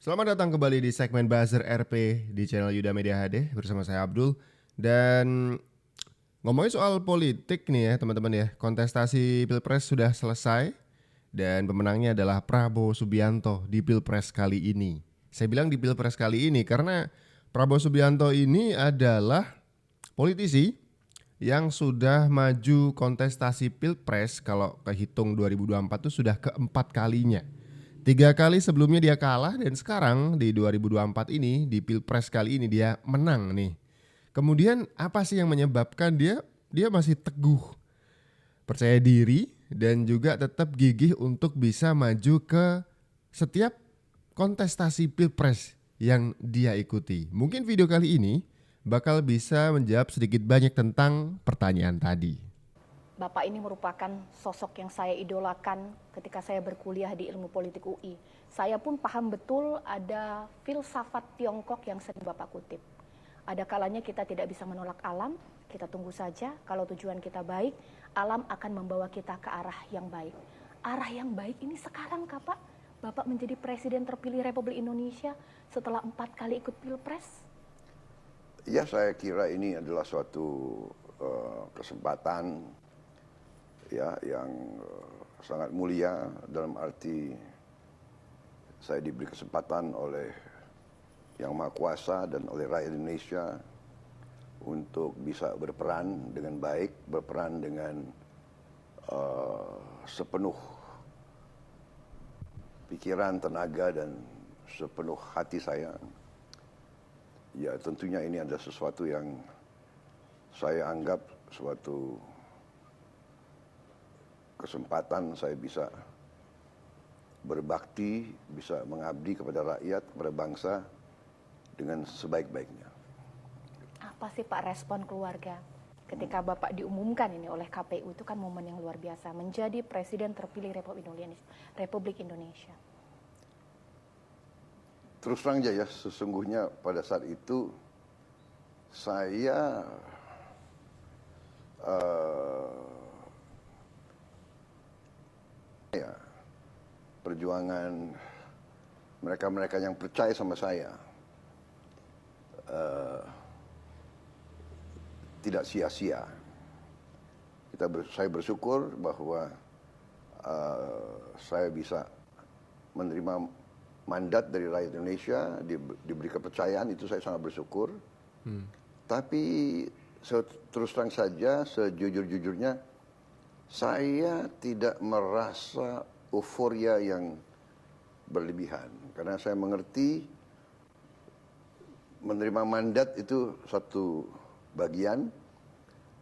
Selamat datang kembali di segmen Buzzer RP di channel Yuda Media HD bersama saya Abdul. Dan ngomongin soal politik nih ya teman-teman ya, kontestasi Pilpres sudah selesai dan pemenangnya adalah Prabowo Subianto di Pilpres kali ini. Saya bilang di Pilpres kali ini karena Prabowo Subianto ini adalah politisi yang sudah maju kontestasi Pilpres, kalau kehitung 2024 itu sudah keempat kalinya. 3 kali sebelumnya dia kalah dan sekarang di 2024 ini di Pilpres kali ini dia menang nih. Kemudian apa sih yang menyebabkan dia masih teguh, percaya diri dan juga tetap gigih untuk bisa maju ke setiap kontestasi Pilpres yang dia ikuti. Mungkin video kali ini bakal bisa menjawab sedikit banyak tentang pertanyaan tadi. Bapak ini merupakan sosok yang saya idolakan ketika saya berkuliah di Ilmu Politik UI. Saya pun paham betul ada filsafat Tiongkok yang sering Bapak kutip. Ada kalanya kita tidak bisa menolak alam, kita tunggu saja. Kalau tujuan kita baik, alam akan membawa kita ke arah yang baik. Arah yang baik ini sekarang kah Pak? Bapak menjadi Presiden terpilih Republik Indonesia setelah 4 kali ikut Pilpres? Ya, saya kira ini adalah suatu kesempatan ya yang sangat mulia, dalam arti saya diberi kesempatan oleh Yang Maha Kuasa dan oleh rakyat Indonesia untuk bisa berperan dengan baik, berperan dengan sepenuh pikiran, tenaga dan sepenuh hati saya. Ya, tentunya ini adalah sesuatu yang saya anggap suatu kesempatan saya bisa berbakti, bisa mengabdi kepada rakyat, kepada bangsa dengan sebaik-baiknya. Apa sih Pak respon keluarga ketika Bapak diumumkan ini oleh KPU? Itu kan momen yang luar biasa, menjadi Presiden terpilih Republik Indonesia. Terus terang aja ya, sesungguhnya pada saat itu saya perjuangan mereka-mereka yang percaya sama saya tidak sia-sia. Saya bersyukur bahwa saya bisa menerima mandat dari rakyat Indonesia, diberi kepercayaan, itu saya sangat bersyukur. Tapi terus terang saja, sejujur-jujurnya, saya tidak merasa euforia yang berlebihan. Karena saya mengerti menerima mandat itu satu bagian,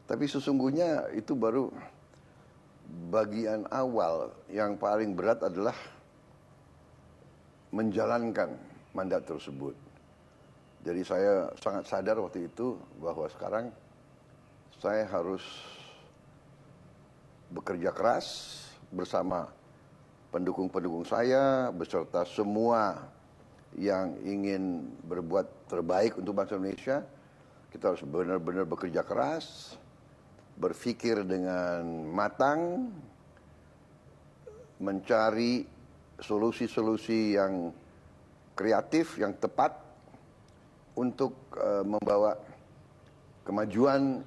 tapi sesungguhnya itu baru bagian awal. Yang paling berat adalah menjalankan mandat tersebut. Jadi saya sangat sadar waktu itu bahwa sekarang saya harus bekerja keras bersama pendukung-pendukung saya, beserta semua yang ingin berbuat terbaik untuk bangsa Indonesia. Kita harus benar-benar bekerja keras, berpikir dengan matang, mencari solusi-solusi yang kreatif, yang tepat untuk membawa kemajuan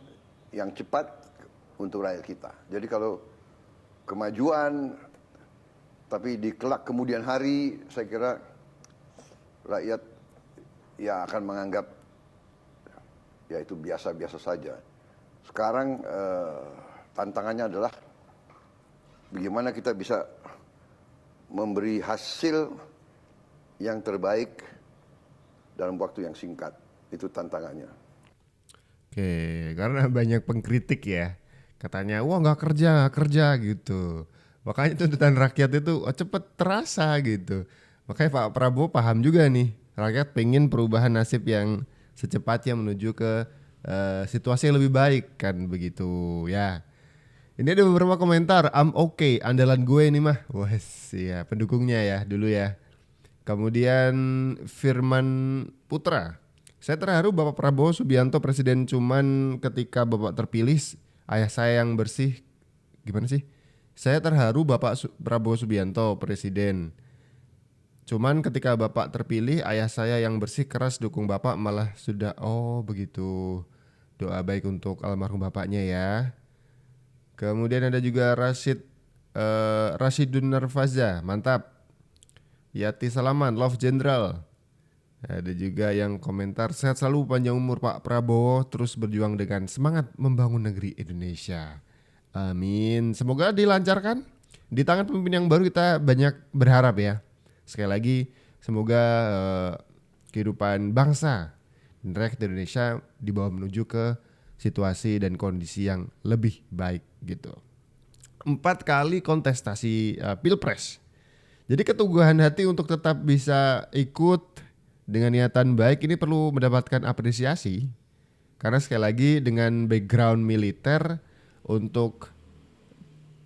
yang cepat untuk rakyat kita. Jadi kalau kemajuan tapi di kelak kemudian hari, saya kira rakyat ya akan menganggap ya itu biasa-biasa saja. Sekarang tantangannya adalah bagaimana kita bisa memberi hasil yang terbaik dalam waktu yang singkat. Itu tantangannya. Oke, karena banyak pengkritik ya. Katanya, wah nggak kerja gitu. Makanya tuntutan rakyat itu cepet terasa gitu. Makanya Pak Prabowo paham juga nih, rakyat pengen perubahan nasib yang secepatnya menuju ke situasi yang lebih baik kan begitu ya. Ini ada beberapa komentar, I'm okay, andalan gue ini mah. Wes ya, pendukungnya ya dulu ya. Kemudian Firman Putra, saya terharu Bapak Prabowo Subianto presiden, cuman ketika Bapak terpilih ayah saya yang bersih. Gimana sih? Saya terharu Bapak Prabowo Subianto presiden, Cuman ketika Bapak terpilih, ayah saya yang bersih keras dukung Bapak malah sudah, oh begitu. Doa baik untuk almarhum Bapaknya ya. Kemudian ada juga Rashidun Nervaza, mantap. Yati Salaman, Love General. Ada juga yang komentar, sehat selalu panjang umur Pak Prabowo, terus berjuang dengan semangat membangun negeri Indonesia. Amin. Semoga dilancarkan. Di tangan pemimpin yang baru kita banyak berharap ya. Sekali lagi, semoga kehidupan bangsa dan rakyat Indonesia dibawa menuju ke situasi dan kondisi yang lebih baik gitu. 4 kali kontestasi Pilpres. Jadi keteguhan hati untuk tetap bisa ikut dengan niatan baik ini perlu mendapatkan apresiasi. Karena sekali lagi dengan background militer untuk,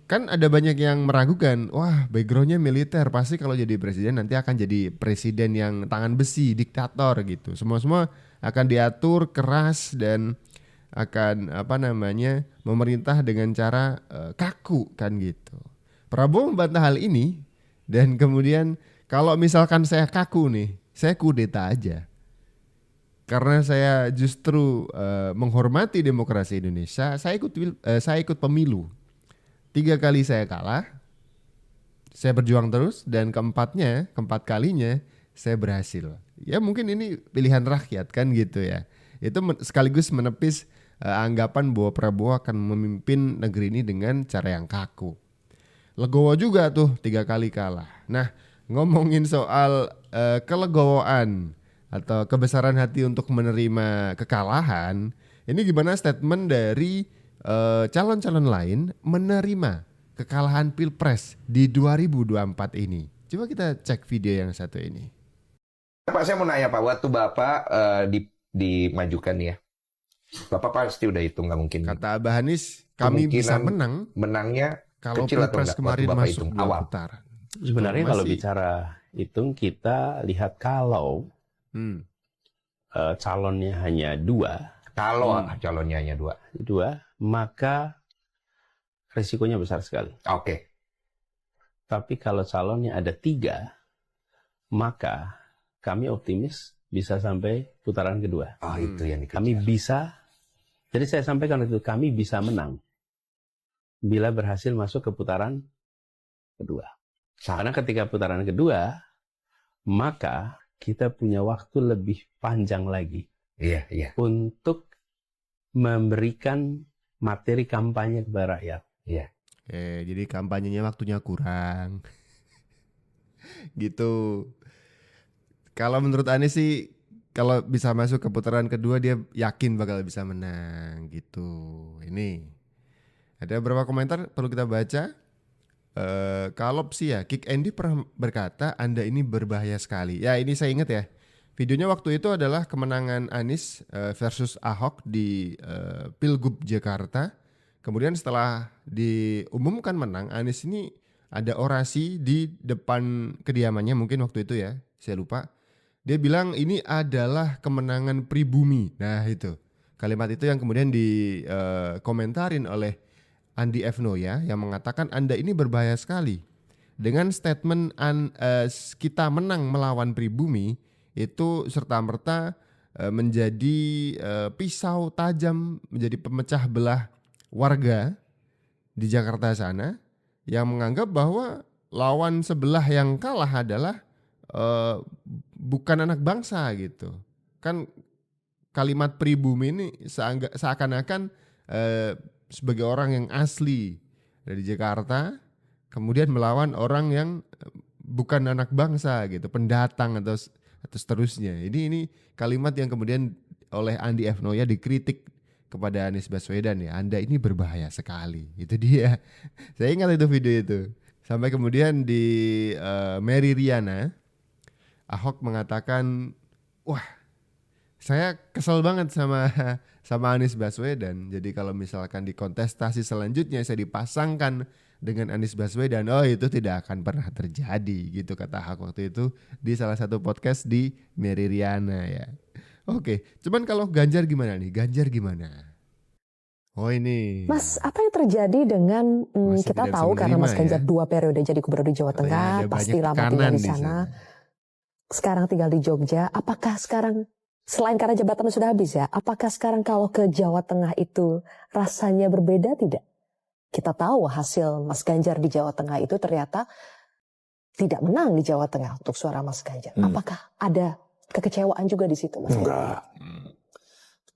kan ada banyak yang meragukan, wah backgroundnya militer pasti kalau jadi presiden nanti akan jadi presiden yang tangan besi, diktator gitu. Semua akan diatur keras dan akan memerintah dengan cara kaku kan gitu. Prabowo membantah hal ini dan kemudian kalau misalkan saya kaku nih, saya kudeta aja. Karena saya justru menghormati demokrasi Indonesia, saya ikut pemilu. 3 kali saya kalah, saya berjuang terus dan keempat kalinya saya berhasil. Ya mungkin ini pilihan rakyat kan gitu ya. Itu sekaligus menepis anggapan bahwa Prabowo akan memimpin negeri ini dengan cara yang kaku. Legowo juga tuh 3 kali kalah. Nah, ngomongin soal kelegowoan atau kebesaran hati untuk menerima kekalahan, ini gimana statement dari calon-calon lain menerima kekalahan Pilpres di 2024 ini? Coba kita cek video yang satu ini. Pak, saya mau nanya Pak, waktu Bapak dimajukan ya, Bapak pasti udah hitung nggak mungkin. Kata Abah Hanis, kami bisa menang menangnya kalau kecil atau Pilpres enggak kemarin waktu Bapak masuk hitung 2 awal. putaran. Sebenarnya kalau Masih. bicara hitung, kita lihat kalau calonnya hanya 2, Kalau calonnya hanya 2. maka risikonya besar sekali. Oke. Tapi kalau calonnya ada 3, maka kami optimis bisa sampai putaran kedua. Oh, itu yang dikejar. Kami bisa, jadi saya sampaikan itu, kami bisa menang bila berhasil masuk ke putaran kedua. Karena ketika putaran kedua, maka kita punya waktu lebih panjang lagi Iya. untuk memberikan materi kampanye kepada rakyat. Iya. Jadi kampanyenya waktunya kurang. Gitu. Kalau menurut Anies sih, kalau bisa masuk ke putaran kedua dia yakin bakal bisa menang gitu. Ini ada beberapa komentar perlu kita baca. Kalau sih ya, Kick Andy pernah berkata Anda ini berbahaya sekali. Ya ini saya ingat ya. Videonya waktu itu adalah kemenangan Anies versus Ahok di Pilgub Jakarta. Kemudian setelah diumumkan menang, Anies ini ada orasi di depan kediamannya mungkin waktu itu ya, saya lupa. Dia bilang ini adalah kemenangan pribumi. Nah itu, kalimat itu yang kemudian dikomentarin oleh Andi F. Noya yang mengatakan Anda ini berbahaya sekali. Dengan statement kita menang melawan pribumi, itu serta-merta menjadi pisau tajam, menjadi pemecah belah warga di Jakarta sana yang menganggap bahwa lawan sebelah yang kalah adalah bukan anak bangsa gitu. Kan kalimat pribumi ini seakan-akan sebagai orang yang asli dari Jakarta kemudian melawan orang yang bukan anak bangsa gitu, pendatang atau seterusnya. Ini kalimat yang kemudian oleh Andi F. Noya dikritik kepada Anies Baswedan ya. Anda ini berbahaya sekali. Itu dia. Saya ingat itu video itu. Sampai kemudian di Mary Riana, Ahok mengatakan, wah saya kesel banget sama Anies Baswedan. Jadi kalau misalkan di kontestasi selanjutnya saya dipasangkan dengan Anies Baswedan, oh itu tidak akan pernah terjadi gitu kata Ahok waktu itu di salah satu podcast di Mary Riana ya. Oke, cuman kalau Ganjar gimana nih? Ganjar gimana? Oh ini. Mas, apa yang terjadi dengan Masih kita tidak tahu bisa karena Mas menerima Ganjar ya? 2 periode jadi gubernur di Jawa Katanya Tengah, ada pasti banyak lama tekanan tinggal di di sana. sekarang tinggal di Jogja, apakah sekarang selain karena jabatan sudah habis ya, apakah sekarang kalau ke Jawa Tengah itu rasanya berbeda tidak? Kita tahu hasil Mas Ganjar di Jawa Tengah itu ternyata tidak menang di Jawa Tengah untuk suara Mas Ganjar. Apakah ada kekecewaan juga di situ, Mas Ganjar? Enggak.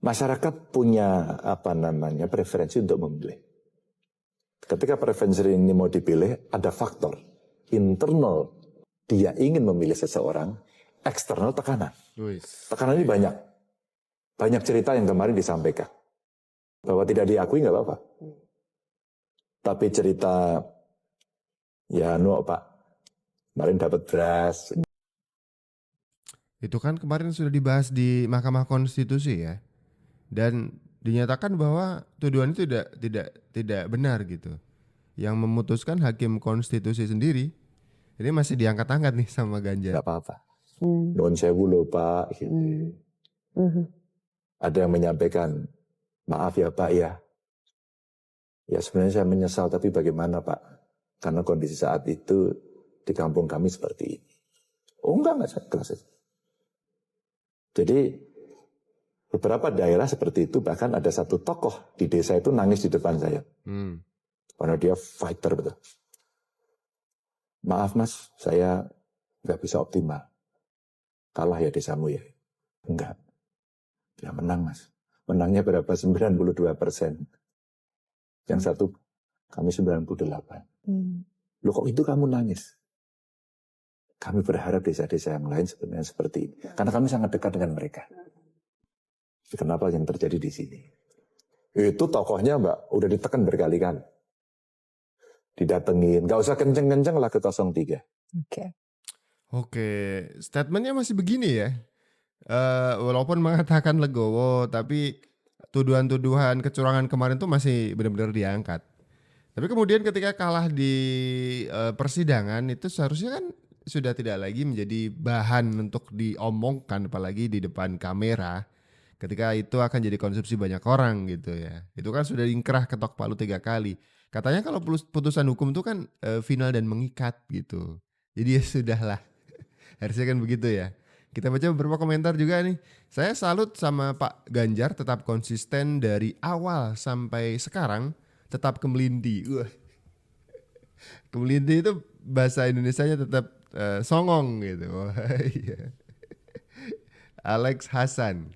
Masyarakat punya preferensi untuk memilih. Ketika preferensi ini mau dipilih, ada faktor internal dia ingin memilih seseorang, eksternal tekanan. Tekanan ini banyak. Banyak cerita yang kemarin disampaikan. Bahwa tidak diakui nggak apa-apa. Tapi cerita, ya Pak, kemarin dapat beras. Itu kan kemarin sudah dibahas di Mahkamah Konstitusi ya. Dan dinyatakan bahwa tuduhan itu tidak benar gitu. Yang memutuskan hakim konstitusi sendiri. Ini masih diangkat-angkat nih sama Ganjar. Nggak apa-apa. Non sewu loh Pak. Gitu. Ada yang menyampaikan, maaf ya Pak ya. Ya sebenarnya saya menyesal, tapi bagaimana Pak? Karena kondisi saat itu di kampung kami seperti ini. Oh enggak saya kelas itu. Jadi beberapa daerah seperti itu, bahkan ada satu tokoh di desa itu nangis di depan saya. Karena dia fighter betul. Maaf Mas, saya nggak bisa optimal. Kalah ya desamu ya. Enggak. Dia menang Mas. Menangnya berapa? 92%. Yang satu kami 98. Loh kok itu kamu nangis? Kami berharap desa-desa yang lain sebenarnya seperti ini. Karena kami sangat dekat dengan mereka. Kenapa yang terjadi di sini? Itu tokohnya Mbak, udah ditekan berkali-kali. Didatengin, nggak usah kenceng-kenceng lah ke 03. Oke, statementnya masih begini ya. Walaupun mengatakan legowo, tapi tuduhan-tuduhan kecurangan kemarin tuh masih benar-benar diangkat. Tapi kemudian ketika kalah di persidangan itu seharusnya kan sudah tidak lagi menjadi bahan untuk diomongkan, apalagi di depan kamera. Ketika itu akan jadi konsumsi banyak orang gitu ya. Itu kan sudah ingkrah ketok palu 3 kali. Katanya kalau putusan hukum itu kan final dan mengikat gitu. Jadi ya sudahlah. Harusnya kan begitu ya. Kita baca beberapa komentar juga nih. Saya salut sama Pak Ganjar tetap konsisten dari awal sampai sekarang tetap kemelinti. Kemelinti itu bahasa Indonesianya tetap songong gitu. Wah, iya. Alex Hasan.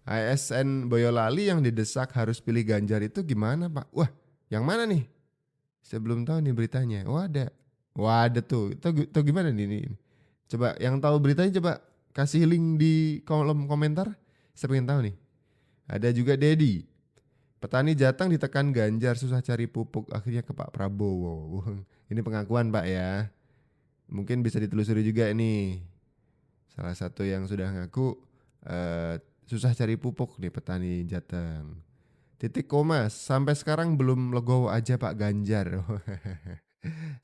ASN Boyolali yang didesak harus pilih Ganjar itu gimana Pak? Wah, yang mana nih? Saya belum tahu nih beritanya. Wah ada tuh. Itu gimana nih? Coba yang tahu beritanya coba kasih link di kolom komentar. Saya pengen tahu nih. Ada juga Dedi. Petani Jateng ditekan Ganjar susah cari pupuk akhirnya ke Pak Prabowo. Ini pengakuan Pak ya. Mungkin bisa ditelusuri juga nih. Salah satu yang sudah ngaku susah cari pupuk nih petani Jateng. Titik koma, sampai sekarang belum legowo aja Pak Ganjar.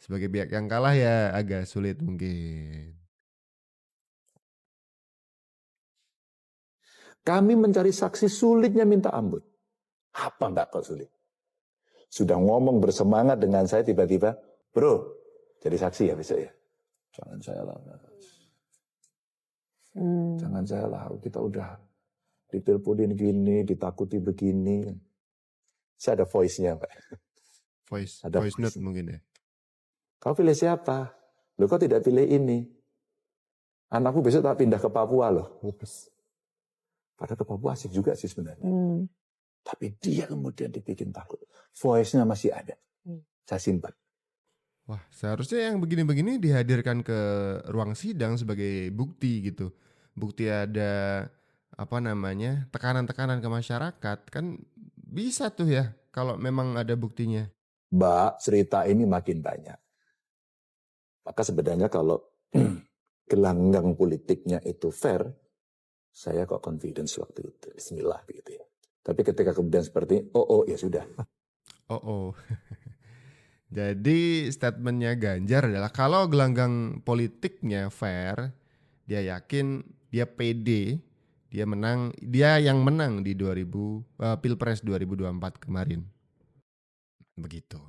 Sebagai pihak yang kalah ya agak sulit mungkin. Kami mencari saksi sulitnya minta ampun. Apa enggak kok sulit? Sudah ngomong bersemangat dengan saya tiba-tiba, bro, jadi saksi ya besok ya. Jangan saya lah. Jangan saya lah, kita udah diteleponin gini, ditakuti begini. Saya ada voice-nya Pak. Voice Ada note mungkin ya. Kau pilih siapa? Loh kok tidak pilih ini? Anakku besok tak pindah ke Papua loh. Padahal ke Papua asik juga sih sebenarnya. Tapi dia kemudian dibikin takut. Voice-nya masih ada. Saya simpan. Wah, seharusnya yang begini-begini dihadirkan ke ruang sidang sebagai bukti gitu. Bukti ada tekanan-tekanan ke masyarakat. Kan bisa tuh ya kalau memang ada buktinya. Mbak, cerita ini makin banyak. Maka sebenarnya kalau gelanggang politiknya itu fair, saya kok confidence waktu itu. Bismillah begitu ya. Tapi ketika kemudian seperti ya sudah. Jadi statementnya Ganjar adalah kalau gelanggang politiknya fair, dia yakin, dia pede, dia yang menang di Pilpres 2024 kemarin. Begitu.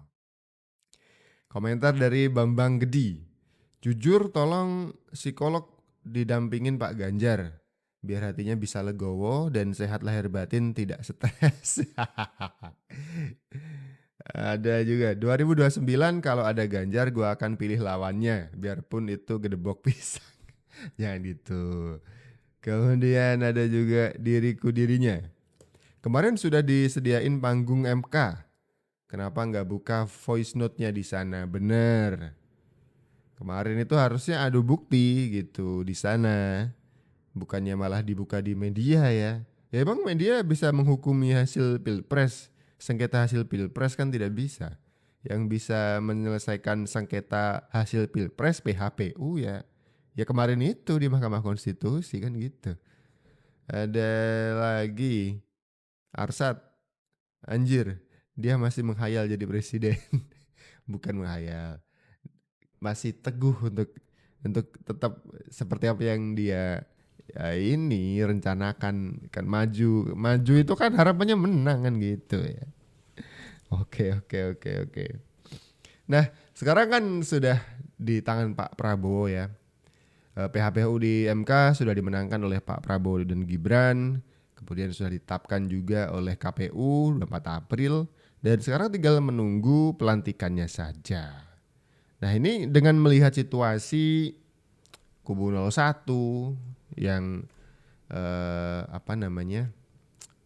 Komentar dari Bambang Gedi. Jujur tolong psikolog didampingin Pak Ganjar biar hatinya bisa legowo dan sehat lahir batin, tidak stres. Ada juga 2029 kalau ada Ganjar gua akan pilih lawannya biarpun itu gedebok pisang. Jangan gitu. Kemudian ada juga diriku dirinya. Kemarin sudah disediain panggung MK. Kenapa nggak buka voice note-nya di sana? Bener. Kemarin itu harusnya adu bukti gitu di sana. Bukannya malah dibuka di media ya. Ya emang media bisa menghukumi hasil pilpres. Sengketa hasil pilpres kan tidak bisa. Yang bisa menyelesaikan sengketa hasil pilpres PHPU ya. Ya kemarin itu di Mahkamah Konstitusi kan gitu. Ada lagi Arsat. Anjir, dia masih menghayal jadi presiden. Bukan menghayal. Masih teguh untuk tetap seperti apa yang dia ya ini rencanakan, kan maju itu kan harapannya menang kan gitu ya. Oke. Nah sekarang kan sudah di tangan Pak Prabowo ya. PHPU di MK sudah dimenangkan oleh Pak Prabowo dan Gibran. Kemudian sudah ditetapkan juga oleh KPU 24 April. Dan sekarang tinggal menunggu pelantikannya saja. Nah ini dengan melihat situasi kubu 01 yang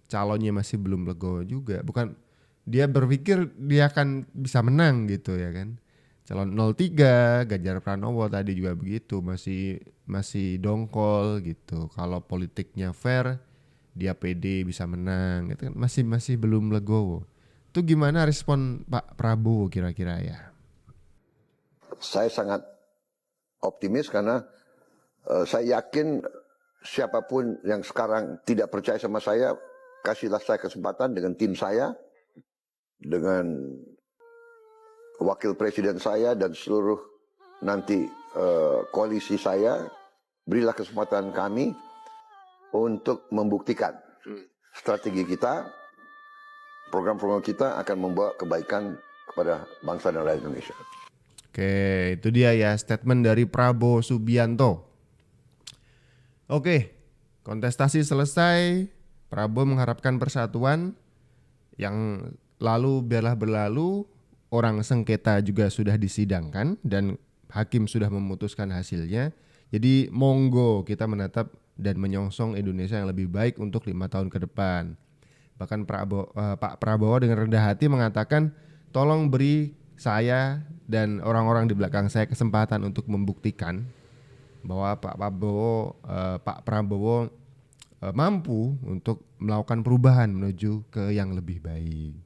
calonnya masih belum legowo juga. Bukan dia berpikir dia akan bisa menang gitu ya kan. Calon 03 Ganjar Pranowo tadi juga begitu, masih dongkol gitu. Kalau politiknya fair, dia pede bisa menang gitu kan, masih belum legowo. Itu gimana respon Pak Prabowo kira-kira ya? Saya sangat optimis karena saya yakin siapapun yang sekarang tidak percaya sama saya, kasihlah saya kesempatan dengan tim saya, dengan wakil presiden saya dan seluruh nanti koalisi saya, berilah kesempatan kami untuk membuktikan strategi kita, program-program kita akan membawa kebaikan kepada bangsa dan rakyat Indonesia. Oke, itu dia ya statement dari Prabowo Subianto. Oke, kontestasi selesai. Prabowo mengharapkan persatuan. Yang lalu biarlah berlalu. Orang sengketa juga sudah disidangkan dan hakim sudah memutuskan hasilnya. Jadi monggo kita menatap dan menyongsong Indonesia yang lebih baik untuk 5 tahun ke depan. Bahkan Pak Prabowo dengan rendah hati mengatakan, tolong beri saya dan orang-orang di belakang saya kesempatan untuk membuktikan bahwa Pak Prabowo mampu untuk melakukan perubahan menuju ke yang lebih baik.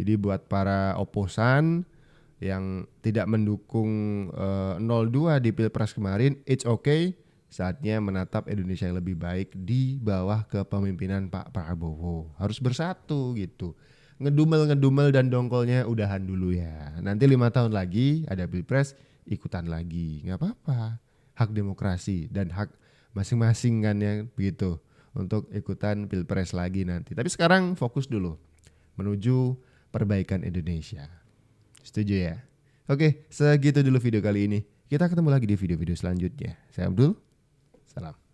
Jadi buat para oposan yang tidak mendukung 02 di Pilpres kemarin, it's okay, saatnya menatap Indonesia yang lebih baik di bawah kepemimpinan Pak Prabowo. Harus bersatu gitu. Ngedumel dan dongkolnya udahan dulu ya. Nanti 5 tahun lagi ada Pilpres, ikutan lagi. Gak apa-apa. Hak demokrasi dan hak masing-masing kan ya begitu. Untuk ikutan Pilpres lagi nanti. Tapi sekarang fokus dulu menuju perbaikan Indonesia. Setuju ya? Oke, segitu dulu video kali ini. Kita ketemu lagi di video-video selanjutnya. Saya Abdul. Salam.